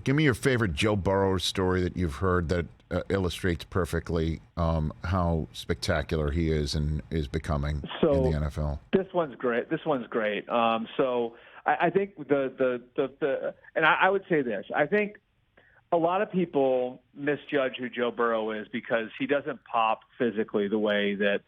Give me your favorite Joe Burrow story that you've heard that illustrates perfectly how spectacular he is and is becoming in the NFL. This one's great. So I think and I would say this. I think a lot of people misjudge who Joe Burrow is because he doesn't pop physically the way that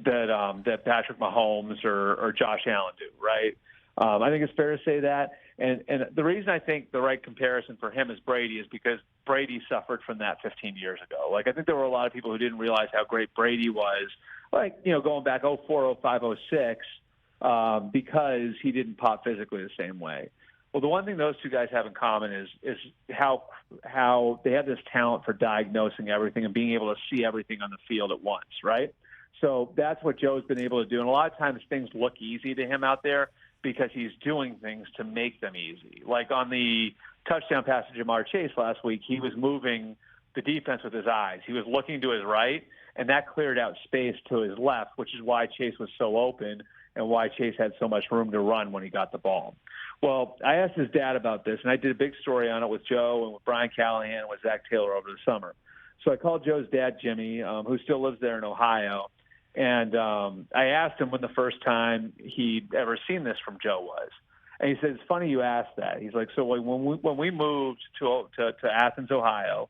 Patrick Mahomes or Josh Allen do, right? I think it's fair to say that. And the reason I think the right comparison for him is Brady is because Brady suffered from that 15 years ago. Like, I think there were a lot of people who didn't realize how great Brady was, going back 04, 05, 06, because he didn't pop physically the same way. Well, the one thing those two guys have in common is how they have this talent for diagnosing everything and being able to see everything on the field at once, right? So that's what Joe's been able to do. And a lot of times things look easy to him out there because he's doing things to make them easy. Like on the touchdown pass to Jamar Chase last week, he was moving the defense with his eyes. He was looking to his right, and that cleared out space to his left, which is why Chase was so open and why Chase had so much room to run when he got the ball. Well, I asked his dad about this, and I did a big story on it with Joe and with Brian Callahan and with Zach Taylor over the summer. So I called Joe's dad, Jimmy, who still lives there in Ohio, and I asked him when the first time he'd ever seen this from Joe was. And he said, it's funny you asked that. He's like, so when we moved to Athens, Ohio,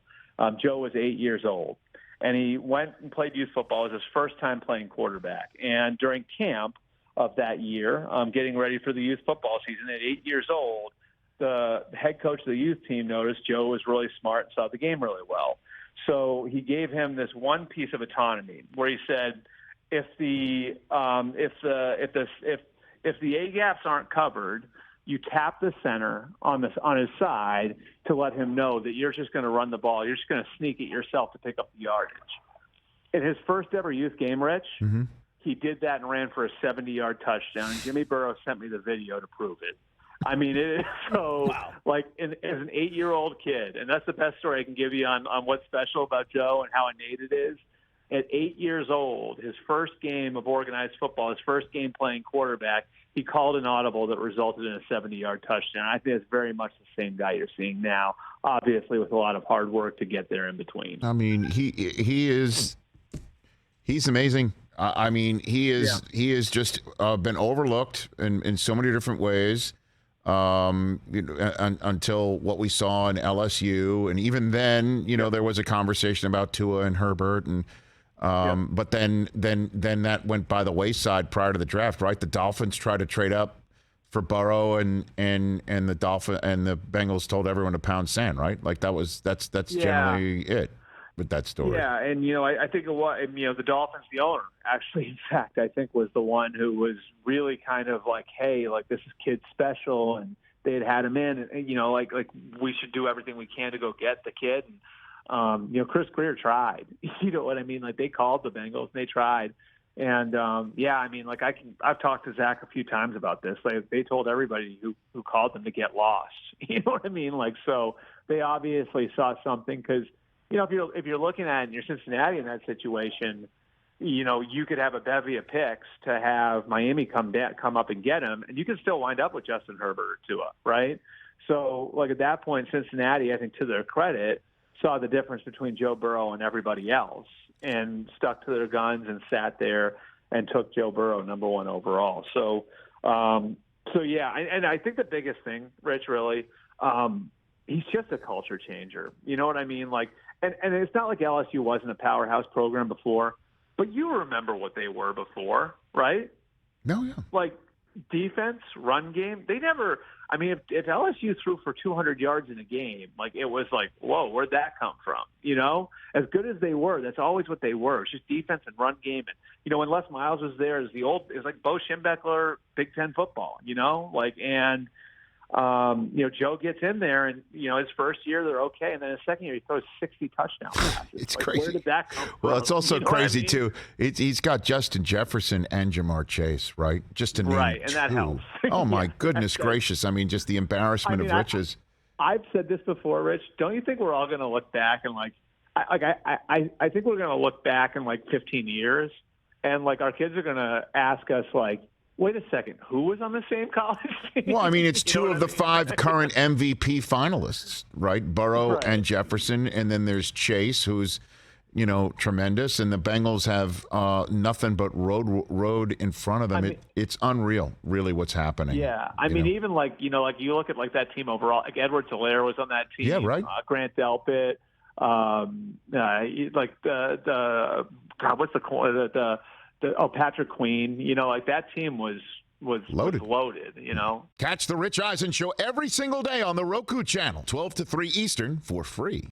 Joe was 8 years old. And he went and played youth football. It was his first time playing quarterback. And during camp of that year, getting ready for the youth football season at 8 years old, the head coach of the youth team noticed Joe was really smart and saw the game really well. So he gave him this one piece of autonomy where he said, if the A gaps aren't covered, you tap the center on his side to let him know that you're just going to run the ball. You're just going to sneak it yourself to pick up the yardage. In his first ever youth game, Rich, he did that and ran for a 70-yard touchdown. Jimmy Burrow sent me the video to prove it. I mean, it is so, wow. Like, as an 8-year-old kid, and that's the best story I can give you on what's special about Joe and how innate it is. At 8 years old, his first game of organized football, his first game playing quarterback, he called an audible that resulted in a 70-yard touchdown. I think it's very much the same guy you're seeing now, obviously with a lot of hard work to get there in between. I mean, he's amazing. I mean, he is just been overlooked in so many different ways until what we saw in LSU, and even then, there was a conversation about Tua and Herbert, and but then that went by the wayside prior to the draft, right? The Dolphins tried to trade up for Burrow, and the Bengals told everyone to pound sand, right? Like that's generally it with that story. Yeah, and I think the Dolphins, the owner, actually, in fact, I think was the one who was really kind of like, hey, like this is kid special, and they had him in, and like we should do everything we can to go get the kid. And Chris Breer tried. You know what I mean? Like they called the Bengals, and they tried. And I mean, like I've talked to Zach a few times about this. Like they told everybody who called them to get lost. You know what I mean? Like so they obviously saw something because if you're looking at it and you're Cincinnati in that situation, you could have a bevy of picks to have Miami come up and get him, and you can still wind up with Justin Herbert or Tua, right? So like at that point, Cincinnati, I think to their credit, saw the difference between Joe Burrow and everybody else and stuck to their guns and sat there and took Joe Burrow number one overall. So yeah, and I think the biggest thing, Rich, really, he's just a culture changer. You know what I mean? Like, and it's not like LSU wasn't a powerhouse program before, but you remember what they were before, right? No, yeah. Like defense, run game, they never. I mean, if LSU threw for 200 yards in a game, like it was like, whoa, where'd that come from? As good as they were, that's always what they were. It's just defense and run game. And when Les Miles was there, it was like Bo Schembechler, Big Ten football. Joe gets in there, and his first year they're okay, and then his second year he throws 60 touchdown passes. It's like, crazy. Where did that come from? Well, it's also crazy too. He's got Justin Jefferson and Jamar Chase, right? Just to name right, and that two. helps. Oh my goodness gracious! I mean, just the embarrassment of riches. I've said this before, Rich. Don't you think we're all going to look back and I think we're going to look back in like 15 years, and like our kids are going to ask us like, Wait a second. Who was on the same college team? Well, I mean, it's You know two what of I the mean? 5 current MVP finalists, right? Burrow Right. and Jefferson, and then there's Chase, who's, you know, tremendous, and the Bengals have nothing but road in front of them. I mean, it's unreal, really, what's happening. yeah, I mean, even like you look at like that team overall. Like Edwards-Helaire was on that team. Yeah, right. Grant Delpit, like the God, what's the Patrick Queen. You know, like that team was Loaded. You know. Catch the Rich Eisen Show every single day on the Roku channel, 12 to 3 Eastern, for free.